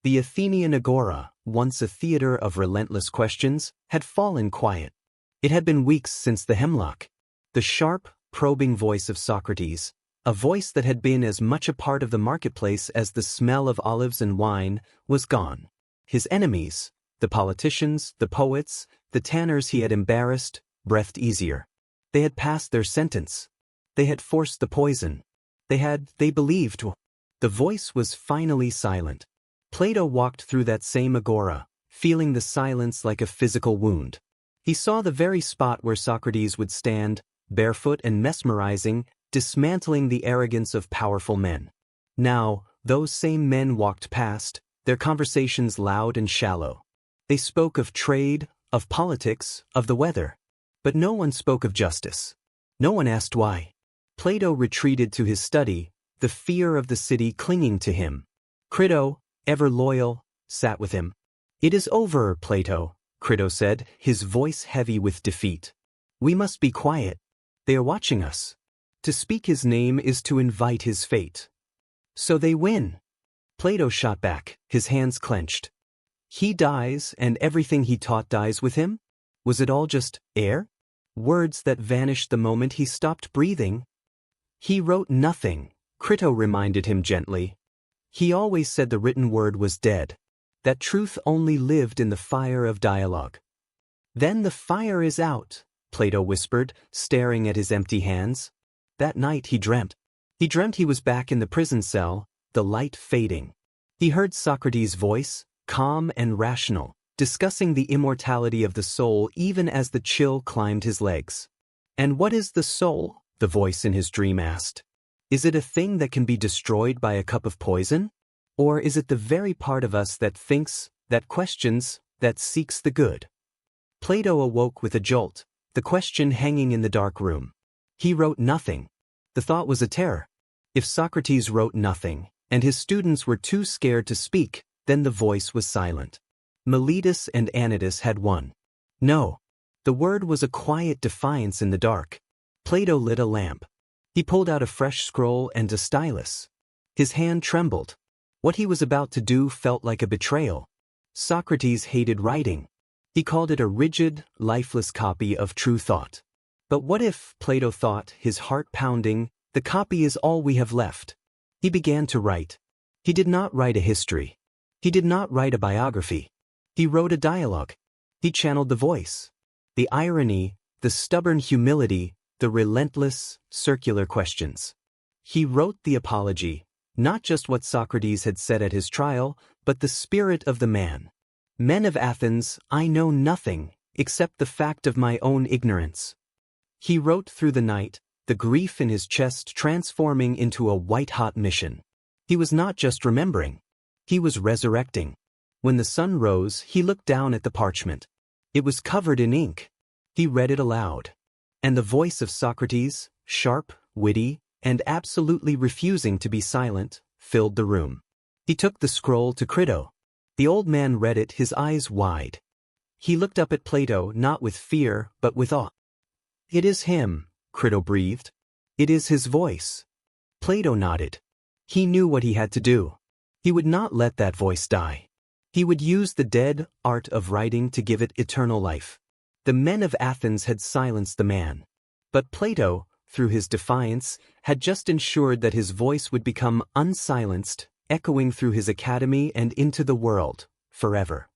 The Athenian Agora, once a theater of relentless questions, had fallen quiet. It had been weeks since the hemlock. The sharp, probing voice of Socrates, a voice that had been as much a part of the marketplace as the smell of olives and wine, was gone. His enemies, the politicians, the poets, the tanners he had embarrassed, breathed easier. They had passed their sentence. They had forced the poison. They believed. The voice was finally silent. Plato walked through that same agora, feeling the silence like a physical wound. He saw the very spot where Socrates would stand, barefoot and mesmerizing, dismantling the arrogance of powerful men. Now, those same men walked past, their conversations loud and shallow. They spoke of trade, of politics, of the weather. But no one spoke of justice. No one asked why. Plato retreated to his study, the fear of the city clinging to him. Crito, ever loyal, sat with him. "It is over, Plato," Crito said, his voice heavy with defeat. "We must be quiet. They are watching us. To speak his name is to invite his fate." "So they win." Plato shot back, his hands clenched. "He dies and everything he taught dies with him? Was it all just air? Words that vanished the moment he stopped breathing?" "He wrote nothing," Crito reminded him gently. "He always said the written word was dead, that truth only lived in the fire of dialogue." "Then the fire is out," Plato whispered, staring at his empty hands. That night he dreamt. He dreamt he was back in the prison cell, the light fading. He heard Socrates' voice, calm and rational, discussing the immortality of the soul even as the chill climbed his legs. "And what is the soul?" the voice in his dream asked. "Is it a thing that can be destroyed by a cup of poison? Or is it the very part of us that thinks, that questions, that seeks the good?" Plato awoke with a jolt, the question hanging in the dark room. He wrote nothing. The thought was a terror. If Socrates wrote nothing, and his students were too scared to speak, then the voice was silent. Miletus and Anytus had won. No. The word was a quiet defiance in the dark. Plato lit a lamp. He pulled out a fresh scroll and a stylus. His hand trembled. What he was about to do felt like a betrayal. Socrates hated writing. He called it a rigid, lifeless copy of true thought. But what if, Plato thought, his heart pounding, the copy is all we have left? He began to write. He did not write a history. He did not write a biography. He wrote a dialogue. He channeled the voice. The irony, the stubborn humility, the relentless, circular questions. He wrote the apology, not just what Socrates had said at his trial, but the spirit of the man. "Men of Athens, I know nothing, except the fact of my own ignorance." He wrote through the night, the grief in his chest transforming into a white-hot mission. He was not just remembering. He was resurrecting. When the sun rose, he looked down at the parchment. It was covered in ink. He read it aloud. And the voice of Socrates, sharp, witty, and absolutely refusing to be silent, filled the room. He took the scroll to Crito. The old man read it, his eyes wide. He looked up at Plato not with fear, but with awe. "It is him," Crito breathed. "It is his voice." Plato nodded. He knew what he had to do. He would not let that voice die. He would use the dead art of writing to give it eternal life. The men of Athens had silenced the man. But Plato, through his defiance, had just ensured that his voice would become unsilenced, echoing through his academy and into the world, forever.